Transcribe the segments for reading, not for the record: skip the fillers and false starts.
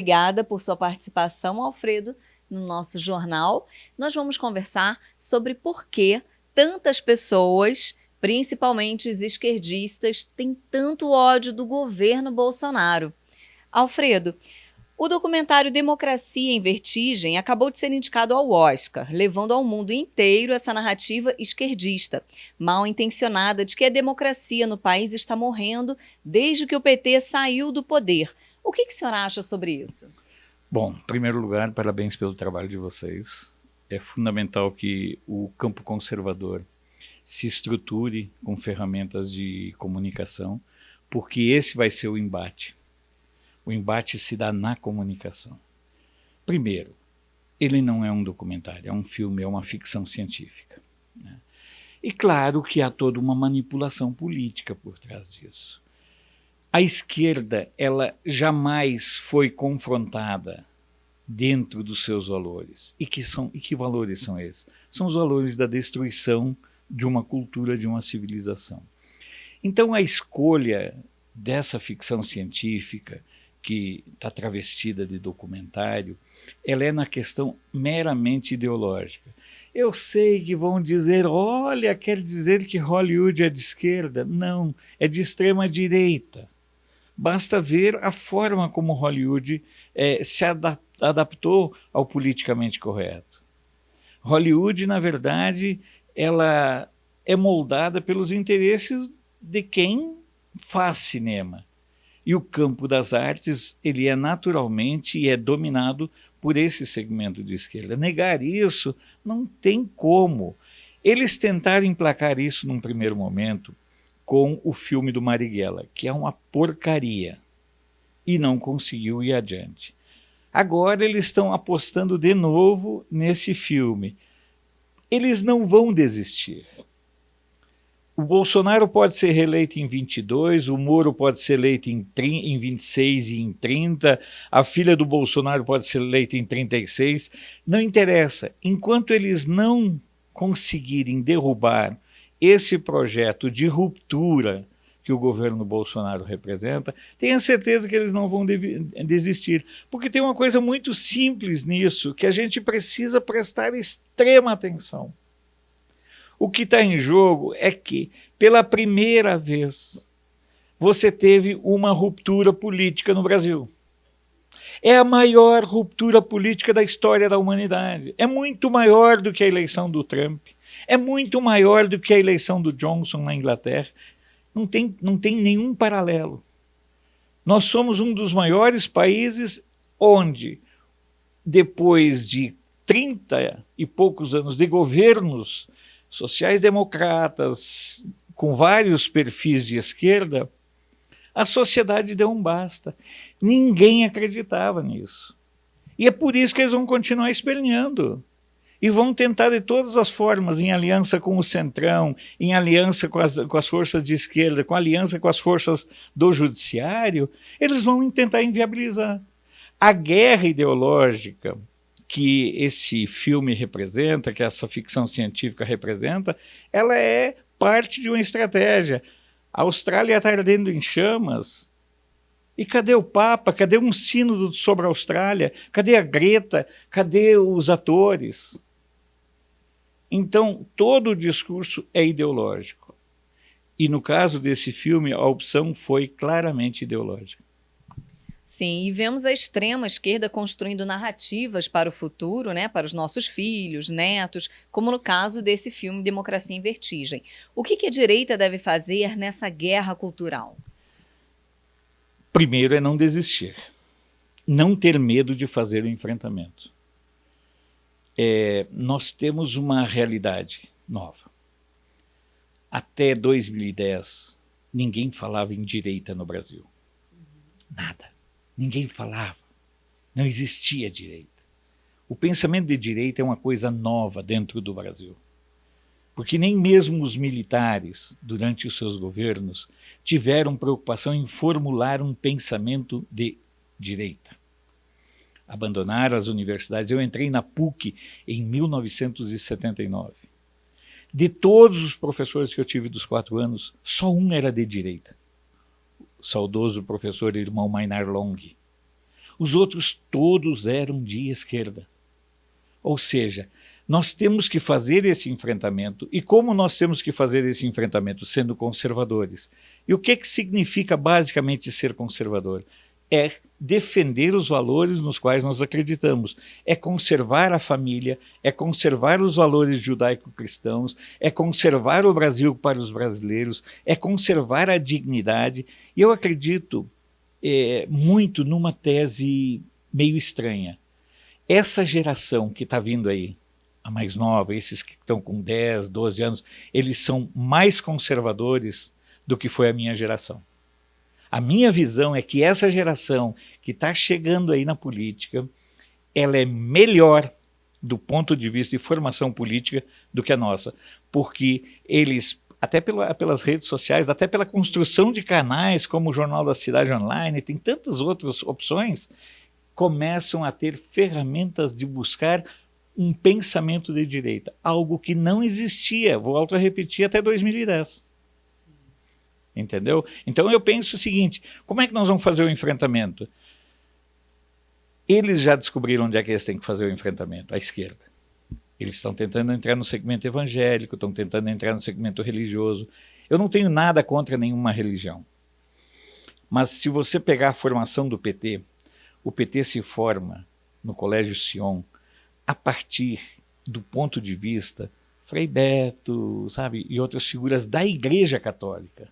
Obrigada por sua participação, Alfredo, no nosso jornal. Nós vamos conversar sobre por que tantas pessoas, principalmente os esquerdistas, têm tanto ódio do governo Bolsonaro. Alfredo, o documentário Democracia em Vertigem acabou de ser indicado ao Oscar, levando ao mundo inteiro essa narrativa esquerdista, mal intencionada, de que a democracia no país está morrendo desde que o PT saiu do poder. O que o senhor acha sobre isso? Bom, em primeiro lugar, parabéns pelo trabalho de vocês. É fundamental que o campo conservador se estruture com ferramentas de comunicação, porque esse vai ser o embate. O embate se dá na comunicação. Primeiro, ele não é um documentário, é um filme, é uma ficção científica, né? E claro que há toda uma manipulação política por trás disso. A esquerda, ela jamais foi confrontada dentro dos seus valores. E que valores são esses? São os valores da destruição de uma cultura, de uma civilização. Então a escolha dessa ficção científica, que está travestida de documentário, ela é na questão meramente ideológica. Eu sei que vão dizer, olha, quer dizer que Hollywood é de esquerda? Não, é de extrema direita. Basta ver a forma como Hollywood se adaptou ao politicamente correto. Hollywood, na verdade, ela é moldada pelos interesses de quem faz cinema. E o campo das artes, ele é naturalmente e é dominado por esse segmento de esquerda. Negar isso não tem como. Eles tentaram emplacar isso num primeiro momento com o filme do Marighella, que é uma porcaria, e não conseguiu ir adiante. Agora eles estão apostando de novo nesse filme. Eles não vão desistir. O Bolsonaro pode ser reeleito em 22, o Moro pode ser eleito em 26 e em 30, a filha do Bolsonaro pode ser eleita em 36. Não interessa. Enquanto eles não conseguirem derrubar esse projeto de ruptura que o governo Bolsonaro representa, tenha certeza que eles não vão desistir. Porque tem uma coisa muito simples nisso, que a gente precisa prestar extrema atenção. O que está em jogo é que, pela primeira vez, você teve uma ruptura política no Brasil. É a maior ruptura política da história da humanidade. É muito maior do que a eleição do Trump. É muito maior do que a eleição do Johnson na Inglaterra. Não tem nenhum paralelo. Nós somos um dos maiores países onde, depois de 30 e poucos anos de governos sociais-democratas, com vários perfis de esquerda, a sociedade deu um basta. Ninguém acreditava nisso. E é por isso que eles vão continuar esperneando. E vão tentar de todas as formas, em aliança com o Centrão, em aliança com as forças de esquerda, com aliança com as forças do judiciário, eles vão tentar inviabilizar. A guerra ideológica que esse filme representa, que essa ficção científica representa, ela é parte de uma estratégia. A Austrália está ardendo em chamas. E cadê o Papa? Cadê um sínodo sobre a Austrália? Cadê a Greta? Cadê os atores? Então, todo o discurso é ideológico. E no caso desse filme, a opção foi claramente ideológica. Sim, e vemos a extrema esquerda construindo narrativas para o futuro, né, para os nossos filhos, netos, como no caso desse filme Democracia em Vertigem. O que a direita deve fazer nessa guerra cultural? Primeiro é não desistir. Não ter medo de fazer o enfrentamento. Nós temos uma realidade nova. Até 2010, ninguém falava em direita no Brasil. Nada. Ninguém falava. Não existia direita. O pensamento de direita é uma coisa nova dentro do Brasil. Porque nem mesmo os militares, durante os seus governos, tiveram preocupação em formular um pensamento de direita. Abandonaram as universidades. Eu entrei na PUC em 1979. De todos os professores que eu tive dos 4 anos, só um era de direita. O saudoso professor irmão Mainar Long. Os outros todos eram de esquerda. Ou seja, nós temos que fazer esse enfrentamento. E como nós temos que fazer esse enfrentamento? Sendo conservadores. E o que significa basicamente ser conservador? É defender os valores nos quais nós acreditamos, é conservar a família, é conservar os valores judaico-cristãos, é conservar o Brasil para os brasileiros, é conservar a dignidade. E eu acredito muito numa tese meio estranha. Essa geração que está vindo aí, a mais nova, esses que estão com 10, 12 anos, eles são mais conservadores do que foi a minha geração. A minha visão é que essa geração que está chegando aí na política, ela é melhor do ponto de vista de formação política do que a nossa, porque eles, até pelas redes sociais, até pela construção de canais como o Jornal da Cidade Online, tem tantas outras opções, começam a ter ferramentas de buscar um pensamento de direita, algo que não existia, volto a repetir, até 2010. Entendeu? Então eu penso o seguinte, como é que nós vamos fazer o enfrentamento? Eles já descobriram onde é que eles têm que fazer o enfrentamento, a esquerda. Eles estão tentando entrar no segmento evangélico, estão tentando entrar no segmento religioso. Eu não tenho nada contra nenhuma religião. Mas se você pegar a formação do PT, o PT se forma no Colégio Sion a partir do ponto de vista Frei Beto, sabe, e outras figuras da Igreja Católica,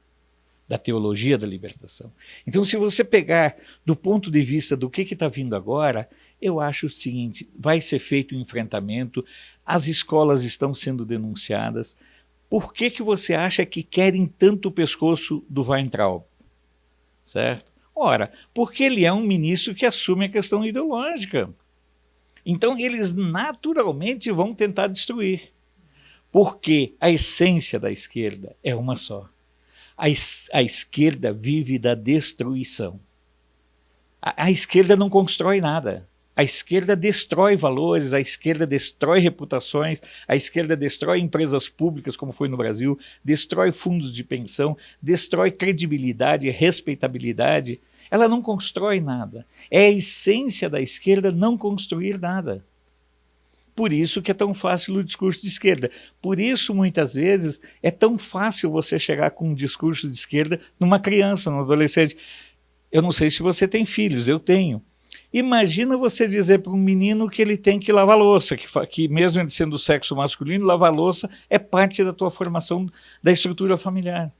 da teologia da libertação. Então, se você pegar do ponto de vista do que está vindo agora, eu acho o seguinte, vai ser feito um enfrentamento, as escolas estão sendo denunciadas. Por que você acha que querem tanto o pescoço do Weintraub? Certo? Ora, porque ele é um ministro que assume a questão ideológica. Então, eles naturalmente vão tentar destruir. Porque a essência da esquerda é uma só. A esquerda vive da destruição. A esquerda não constrói nada. A esquerda destrói valores, a esquerda destrói reputações, a esquerda destrói empresas públicas, como foi no Brasil, destrói fundos de pensão, destrói credibilidade, respeitabilidade. Ela não constrói nada. É a essência da esquerda não construir nada. Por isso que é tão fácil o discurso de esquerda. Por isso, muitas vezes, é tão fácil você chegar com um discurso de esquerda numa criança, num adolescente. Eu não sei se você tem filhos, eu tenho. Imagina você dizer para um menino que ele tem que lavar louça, que mesmo ele sendo do sexo masculino, lavar louça é parte da tua formação da estrutura familiar.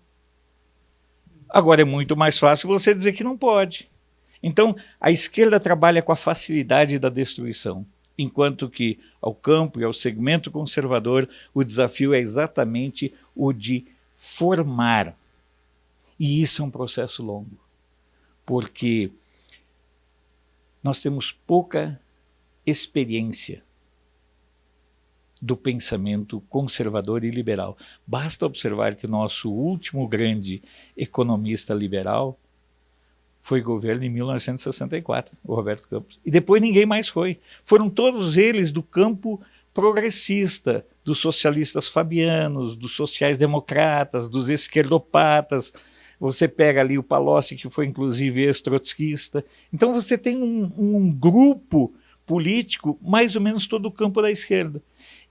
Agora é muito mais fácil você dizer que não pode. Então, a esquerda trabalha com a facilidade da destruição. Enquanto que ao campo e ao segmento conservador o desafio é exatamente o de formar. E isso é um processo longo, porque nós temos pouca experiência do pensamento conservador e liberal. Basta observar que o nosso último grande economista liberal foi governo em 1964, o Roberto Campos. E depois ninguém mais foi. Foram todos eles do campo progressista, dos socialistas fabianos, dos sociais-democratas, dos esquerdopatas. Você pega ali o Palocci, que foi inclusive ex-trotskista. Então você tem um grupo político, mais ou menos todo o campo da esquerda.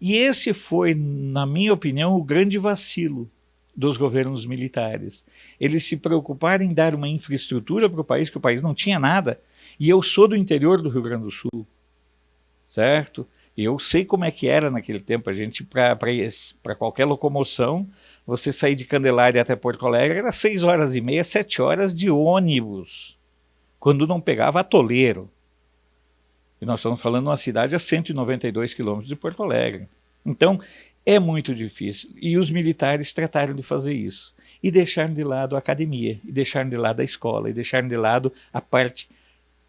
E esse foi, na minha opinião, o grande vacilo dos governos militares. Eles se preocuparam em dar uma infraestrutura para o país, que o país não tinha nada. E eu sou do interior do Rio Grande do Sul, certo? E eu sei como é que era naquele tempo. A gente, para qualquer locomoção, você sair de Candelária até Porto Alegre, era 6h30, 7 horas de ônibus, quando não pegava atoleiro. E nós estamos falando de uma cidade a 192 quilômetros de Porto Alegre. Então, é muito difícil. E os militares trataram de fazer isso. E deixaram de lado a academia, e deixaram de lado a escola, e deixaram de lado a parte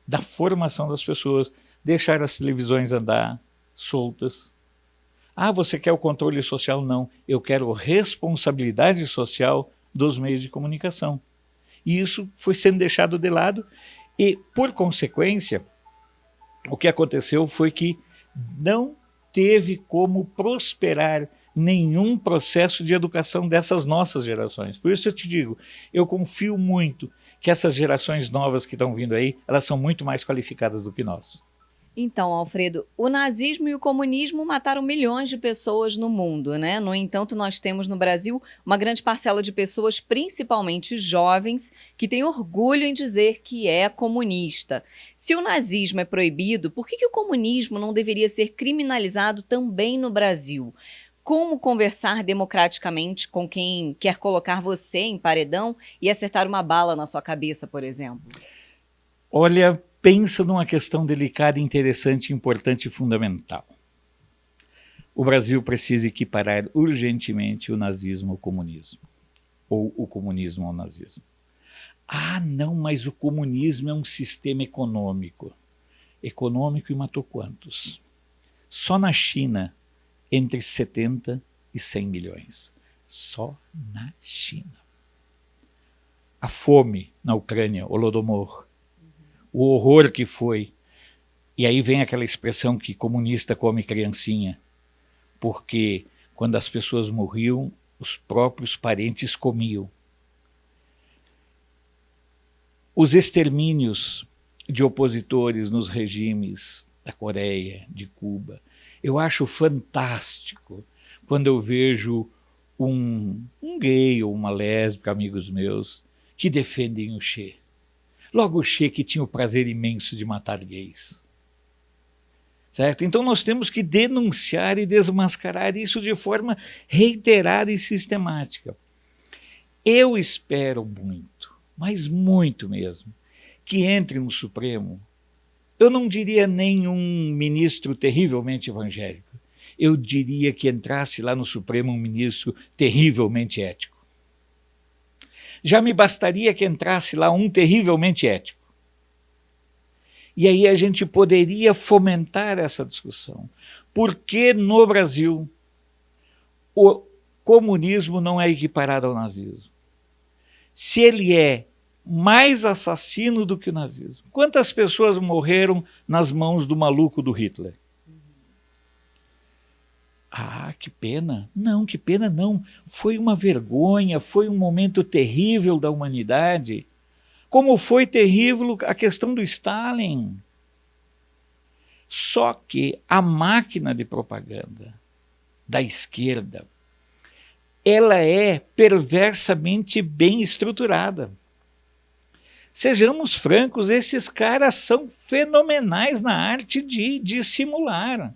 da formação das pessoas. Deixaram as televisões andar soltas. Ah, você quer o controle social? Não. Eu quero responsabilidade social dos meios de comunicação. E isso foi sendo deixado de lado e, por consequência, o que aconteceu foi que não teve como prosperar nenhum processo de educação dessas nossas gerações. Por isso eu te digo, eu confio muito que essas gerações novas que estão vindo aí, elas são muito mais qualificadas do que nós. Então, Alfredo, o nazismo e o comunismo mataram milhões de pessoas no mundo, né? No entanto, nós temos no Brasil uma grande parcela de pessoas, principalmente jovens, que tem orgulho em dizer que é comunista. Se o nazismo é proibido, por que o comunismo não deveria ser criminalizado também no Brasil? Como conversar democraticamente com quem quer colocar você em paredão e acertar uma bala na sua cabeça, por exemplo? Olha, pensa numa questão delicada, interessante, importante e fundamental. O Brasil precisa equiparar urgentemente o nazismo ao comunismo, ou o comunismo ao nazismo. Ah, não, mas o comunismo é um sistema econômico. Econômico e matou quantos? Só na China, entre 70 e 100 milhões. Só na China. A fome na Ucrânia, Holodomor. O horror que foi. E aí vem aquela expressão que comunista come criancinha. Porque quando as pessoas morriam, os próprios parentes comiam. Os extermínios de opositores nos regimes da Coreia, de Cuba. Eu acho fantástico quando eu vejo um gay ou uma lésbica, amigos meus, que defendem o Che. Logo o Che que tinha o prazer imenso de matar gays. Certo? Então nós temos que denunciar e desmascarar isso de forma reiterada e sistemática. Eu espero muito, mas muito mesmo, que entre no Supremo, eu não diria nenhum ministro terrivelmente evangélico, eu diria que entrasse lá no Supremo um ministro terrivelmente ético. Já me bastaria que entrasse lá um terrivelmente ético. E aí a gente poderia fomentar essa discussão. Por que no Brasil o comunismo não é equiparado ao nazismo? Se ele é mais assassino do que o nazismo. Quantas pessoas morreram nas mãos do maluco do Hitler? Ah, que pena. Não, que pena não. Foi uma vergonha, foi um momento terrível da humanidade. Como foi terrível a questão do Stalin. Só que a máquina de propaganda da esquerda, ela é perversamente bem estruturada. Sejamos francos, esses caras são fenomenais na arte de dissimular.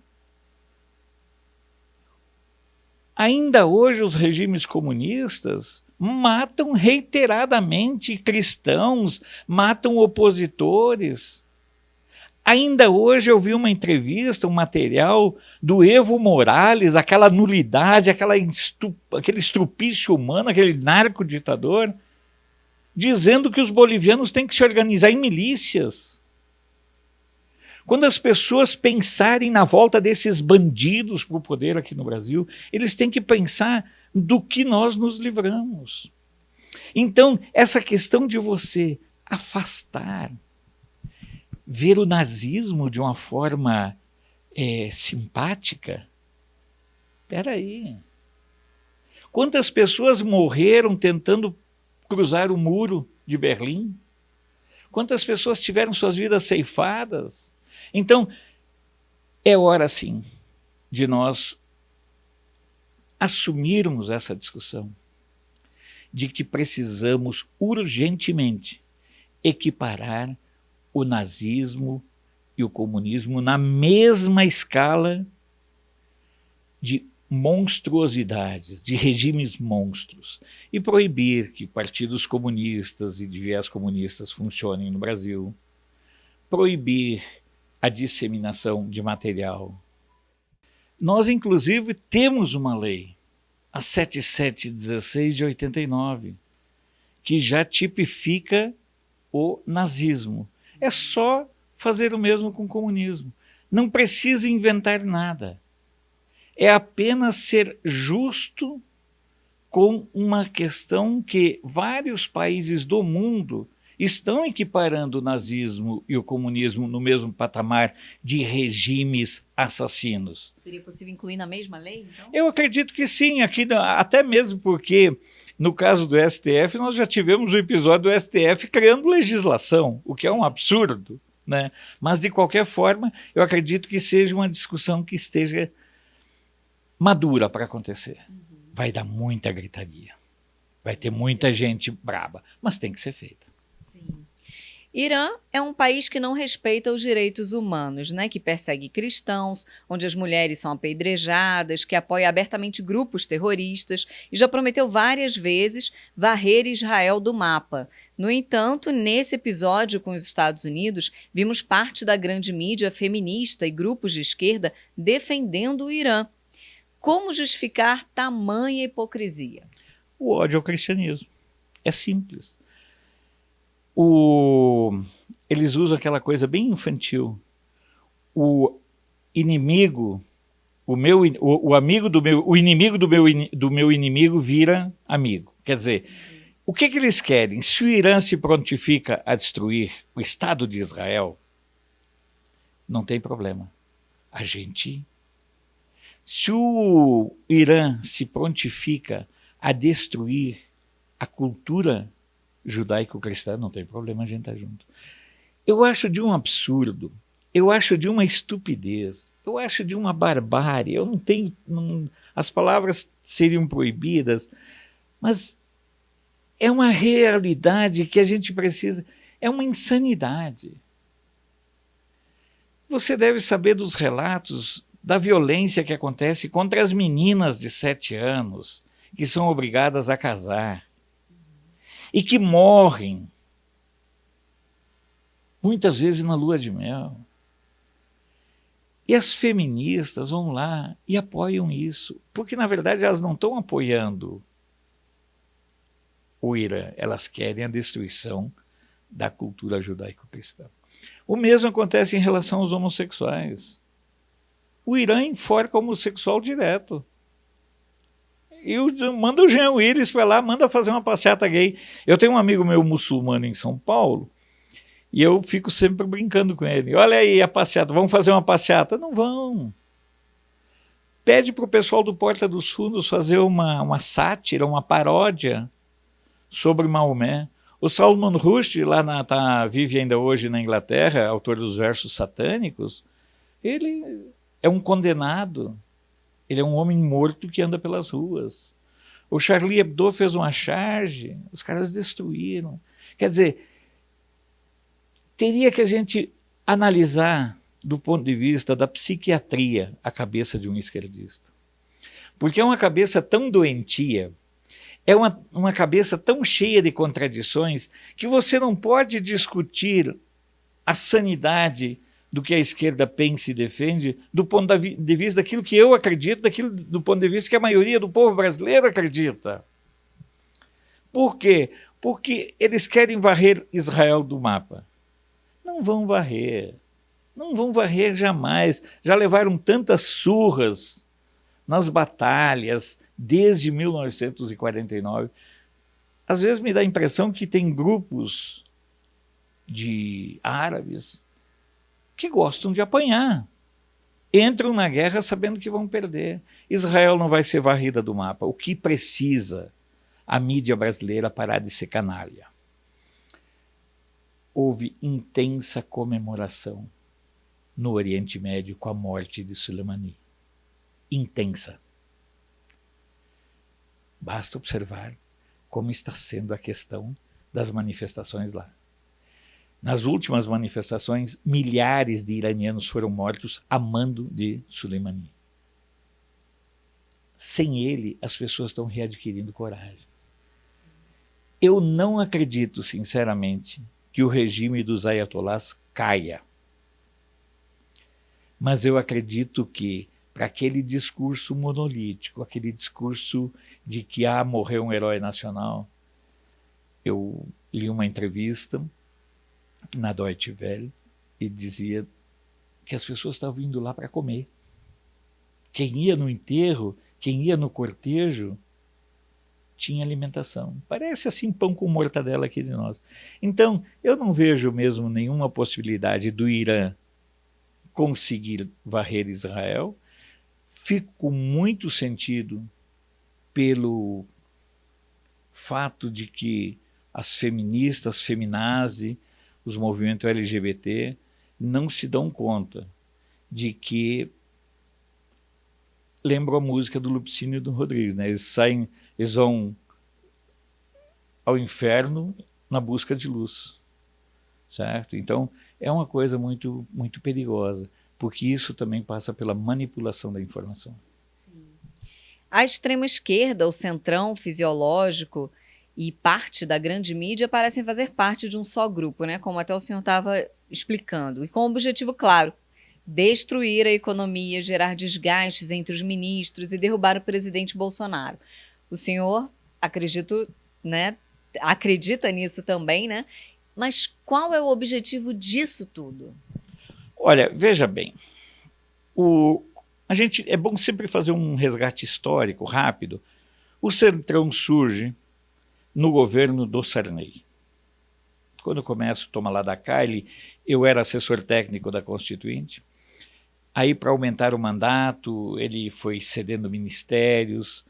Ainda hoje os regimes comunistas matam reiteradamente cristãos, matam opositores. Ainda hoje eu vi uma entrevista, um material do Evo Morales, aquela nulidade, aquele estrupício humano, aquele narco-ditador, dizendo que os bolivianos têm que se organizar em milícias. Quando as pessoas pensarem na volta desses bandidos para o poder aqui no Brasil, eles têm que pensar do que nós nos livramos. Então, essa questão de você afastar, ver o nazismo de uma forma simpática, espera aí. Quantas pessoas morreram tentando cruzar o muro de Berlim? Quantas pessoas tiveram suas vidas ceifadas? Então, é hora sim de nós assumirmos essa discussão de que precisamos urgentemente equiparar o nazismo e o comunismo na mesma escala de monstruosidades, de regimes monstros, e proibir que partidos comunistas e de viés comunistas funcionem no Brasil, proibir a disseminação de material. Nós, inclusive, temos uma lei, a 7716 de 89, que já tipifica o nazismo. É só fazer o mesmo com o comunismo. Não precisa inventar nada. É apenas ser justo com uma questão que vários países do mundo estão equiparando o nazismo e o comunismo no mesmo patamar de regimes assassinos. Seria possível incluir na mesma lei, então? Eu acredito que sim, aqui, até mesmo porque No caso do STF, nós já tivemos o episódio do STF criando legislação, o que é um absurdo, né? Mas, de qualquer forma, eu acredito que seja uma discussão que esteja madura para acontecer. Vai dar muita gritaria, vai ter muita gente braba, mas tem que ser feita. Sim. Irã é um país que não respeita os direitos humanos, né? Que persegue cristãos, onde as mulheres são apedrejadas, que apoia abertamente grupos terroristas e já prometeu várias vezes varrer Israel do mapa. No entanto, nesse episódio com os Estados Unidos, vimos parte da grande mídia feminista e grupos de esquerda defendendo o Irã. Como justificar tamanha hipocrisia? O ódio ao cristianismo. É simples. Eles usam aquela coisa bem infantil. O inimigo, o amigo do meu, o inimigo do meu inimigo vira amigo. Quer dizer, o que eles querem? Se o Irã se prontifica a destruir o Estado de Israel, não tem problema. Se o Irã se prontifica a destruir a cultura judaico-cristã, não tem problema, a gente está junto. Eu acho de um absurdo, eu acho de uma estupidez, eu acho de uma barbárie, eu não tenho... as palavras seriam proibidas, mas é uma realidade que a gente precisa, é uma insanidade. Você deve saber dos relatos da violência que acontece contra as meninas de 7 anos, que são obrigadas a casar, e que morrem, muitas vezes na lua de mel. E as feministas vão lá e apoiam isso, porque na verdade elas não estão apoiando o Irã, elas querem a destruição da cultura judaico-cristã. O mesmo acontece em relação aos homossexuais. O Irã enforca homossexual direto. E manda o Jean Willis para lá, manda fazer uma passeata gay. Eu tenho um amigo meu muçulmano em São Paulo, e eu fico sempre brincando com ele. Olha aí a passeata, vamos fazer uma passeata? Não vão. Pede para o pessoal do Porta dos Fundos fazer uma sátira, uma paródia sobre Maomé. O Salman Rushdie, vive ainda hoje na Inglaterra, autor dos versos satânicos, ele é um condenado. Ele é um homem morto que anda pelas ruas. O Charlie Hebdo fez uma charge, os caras destruíram. Quer dizer, teria que a gente analisar do ponto de vista da psiquiatria a cabeça de um esquerdista. Porque é uma cabeça tão doentia, é uma cabeça tão cheia de contradições, que você não pode discutir a sanidade do que a esquerda pensa e defende, do ponto de vista daquilo que eu acredito, do ponto de vista que a maioria do povo brasileiro acredita. Por quê? Porque eles querem varrer Israel do mapa. Não vão varrer. Não vão varrer jamais. Já levaram tantas surras nas batalhas desde 1949. Às vezes me dá a impressão que tem grupos de árabes que gostam de apanhar. Entram na guerra sabendo que vão perder. Israel não vai ser varrida do mapa. O que precisa a mídia brasileira parar de ser canalha? Houve intensa comemoração no Oriente Médio com a morte de Soleimani. Intensa. Basta observar como está sendo a questão das manifestações lá. Nas últimas manifestações, milhares de iranianos foram mortos a mando de Soleimani. Sem ele, as pessoas estão readquirindo coragem. Eu não acredito, sinceramente, que o regime dos ayatolás caia. Mas eu acredito que, para aquele discurso monolítico, aquele discurso de que morreu um herói nacional, eu li uma entrevista na Deutsche Welle e dizia que as pessoas estavam indo lá para comer. Quem ia no enterro, quem ia no cortejo, tinha alimentação. Parece assim pão com mortadela aqui de nós. Então, eu não vejo mesmo nenhuma possibilidade do Irã conseguir varrer Israel. Fico com muito sentido pelo fato de que as feministas, feminazi, os movimentos LGBT não se dão conta de que lembram a música do Lupicínio e do Rodrigues, né? Eles vão ao inferno na busca de luz, certo? Então é uma coisa muito, muito perigosa, porque isso também passa pela manipulação da informação. A extrema-esquerda, o centrão fisiológico e parte da grande mídia parecem fazer parte de um só grupo, né? Como até o senhor estava explicando, e com o objetivo claro: destruir a economia, gerar desgastes entre os ministros e derrubar o presidente Bolsonaro. O senhor, acredito, né, acredita nisso também, né? Mas qual é o objetivo disso tudo? Olha, veja bem, é bom sempre fazer um resgate histórico rápido. O Centrão surge no governo do Sarney. Quando eu começo, toma lá da cá, eu era assessor técnico da Constituinte. Aí, para aumentar o mandato, ele foi cedendo ministérios.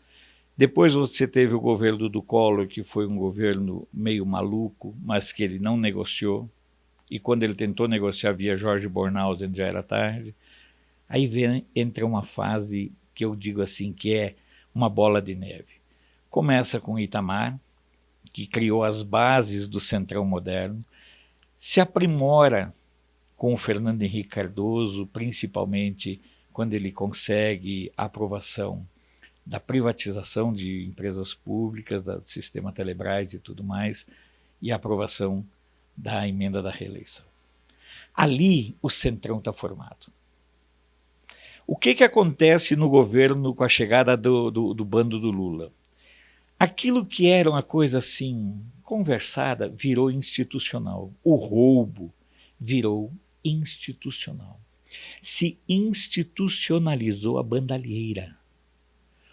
Depois você teve o governo do Collor, que foi um governo meio maluco, mas que ele não negociou. E quando ele tentou negociar via Jorge Bornhausen, já era tarde. Aí entra uma fase que eu digo assim, que é uma bola de neve. Começa com Itamar, que criou as bases do Centrão moderno, se aprimora com o Fernando Henrique Cardoso, principalmente quando ele consegue a aprovação da privatização de empresas públicas, do sistema Telebrás e tudo mais, e a aprovação da emenda da reeleição. Ali o Centrão está formado. O que acontece no governo com a chegada do bando do Lula? Aquilo que era uma coisa assim, conversada, virou institucional. O roubo virou institucional. Se institucionalizou a bandalheira.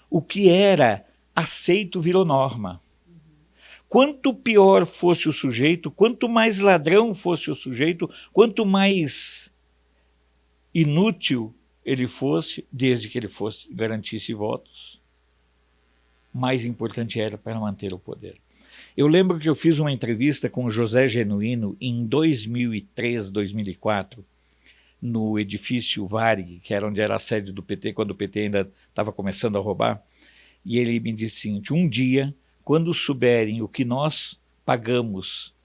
O que era aceito virou norma. Quanto pior fosse o sujeito, quanto mais ladrão fosse o sujeito, quanto mais inútil ele fosse, desde que ele garantisse votos, mais importante era para manter o poder. Eu lembro que eu fiz uma entrevista com José Genuíno em 2003, 2004, no edifício Varig, que era onde era a sede do PT, quando o PT ainda estava começando a roubar, e ele me disse o seguinte: um dia, quando souberem o que nós pagamos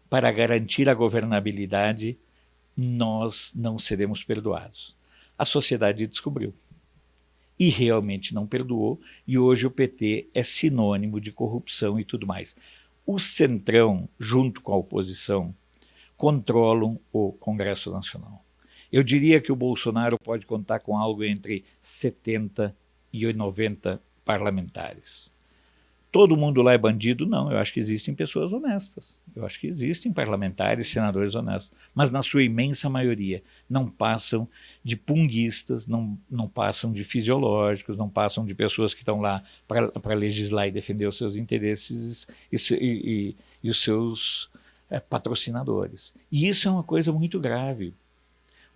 para garantir a governabilidade, nós não seremos perdoados. A sociedade descobriu. E realmente não perdoou, e hoje o PT é sinônimo de corrupção e tudo mais. O Centrão, junto com a oposição, controlam o Congresso Nacional. Eu diria que o Bolsonaro pode contar com algo entre 70 e 90 parlamentares. Todo mundo lá é bandido? Não, eu acho que existem pessoas honestas. Eu acho que existem parlamentares, senadores honestos. Mas na sua imensa maioria não passam de punguistas, não passam de fisiológicos, não passam de pessoas que estão lá para legislar e defender os seus interesses e os seus patrocinadores. E isso é uma coisa muito grave,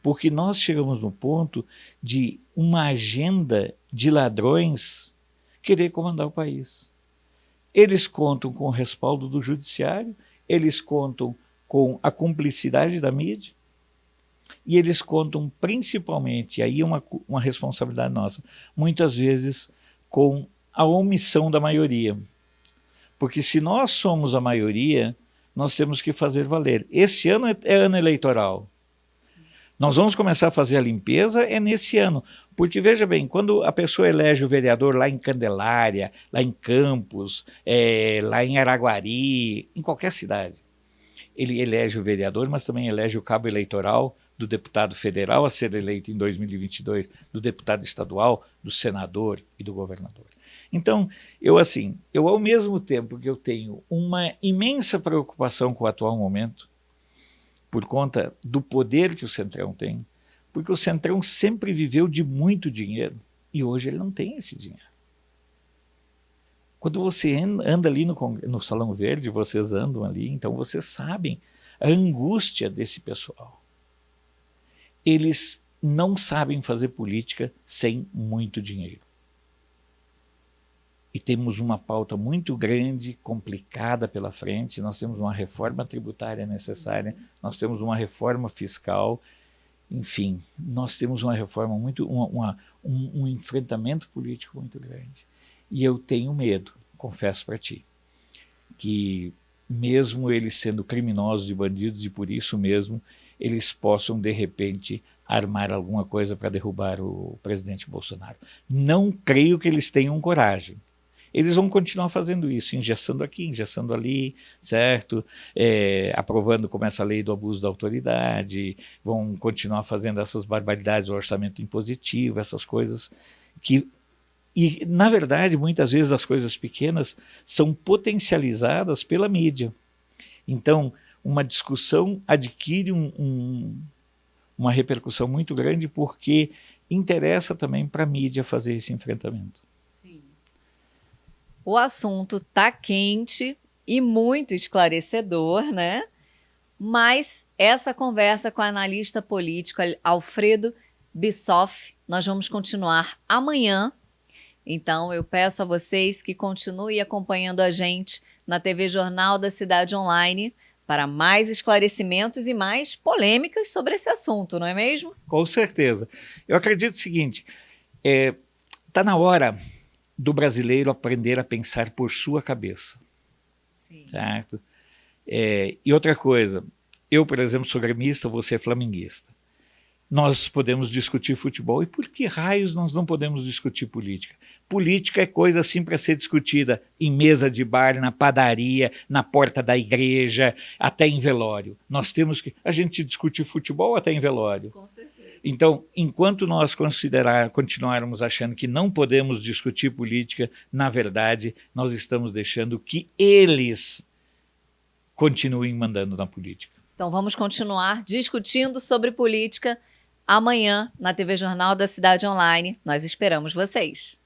porque nós chegamos no ponto de uma agenda de ladrões querer comandar o país. Eles contam com o respaldo do judiciário, eles contam com a cumplicidade da mídia, e eles contam principalmente, aí uma responsabilidade nossa, muitas vezes com a omissão da maioria. Porque se nós somos a maioria, nós temos que fazer valer. Esse ano é ano eleitoral. Nós vamos começar a fazer a limpeza nesse ano. Porque, veja bem, quando a pessoa elege o vereador lá em Candelária, lá em Campos, lá em Araguari, em qualquer cidade, ele elege o vereador, mas também elege o cabo eleitoral do deputado federal a ser eleito em 2022, do deputado estadual, do senador e do governador. Então, eu ao mesmo tempo que eu tenho uma imensa preocupação com o atual momento, por conta do poder que o Centrão tem, porque o Centrão sempre viveu de muito dinheiro e hoje ele não tem esse dinheiro. Quando você anda ali no Salão Verde, vocês andam ali, então vocês sabem a angústia desse pessoal. Eles não sabem fazer política sem muito dinheiro. e temos uma pauta muito grande, complicada pela frente. Nós temos uma reforma tributária necessária, nós temos uma reforma fiscal, enfim, nós temos uma reforma um enfrentamento político muito grande. E eu tenho medo, confesso para ti, que mesmo eles sendo criminosos e bandidos, e por isso mesmo eles possam de repente armar alguma coisa para derrubar o presidente Bolsonaro. Não creio que eles tenham coragem. Eles vão continuar fazendo isso, engessando aqui, engessando ali, certo? Aprovando como essa lei do abuso da autoridade, vão continuar fazendo essas barbaridades, o orçamento impositivo, essas coisas que... E, na verdade, muitas vezes as coisas pequenas são potencializadas pela mídia. Então, uma discussão adquire uma repercussão muito grande porque interessa também para a mídia fazer esse enfrentamento. Sim. O assunto está quente e muito esclarecedor, né? Mas essa conversa com o analista político Alfredo Bissoff, nós vamos continuar amanhã. Então, eu peço a vocês que continuem acompanhando a gente na TV Jornal da Cidade Online para mais esclarecimentos e mais polêmicas sobre esse assunto, não é mesmo? Com certeza. Eu acredito o seguinte, está na hora do brasileiro aprender a pensar por sua cabeça. Sim. Certo? E outra coisa, eu, por exemplo, sou gremista, você é flamenguista. Nós podemos discutir futebol, e por que raios nós não podemos discutir política? Política é coisa assim para ser discutida em mesa de bar, na padaria, na porta da igreja, até em velório. Nós temos que... A gente discute futebol até em velório. Com certeza. Então, enquanto nós continuarmos achando que não podemos discutir política, na verdade, nós estamos deixando que eles continuem mandando na política. Então, vamos continuar discutindo sobre política amanhã na TV Jornal da Cidade Online. Nós esperamos vocês.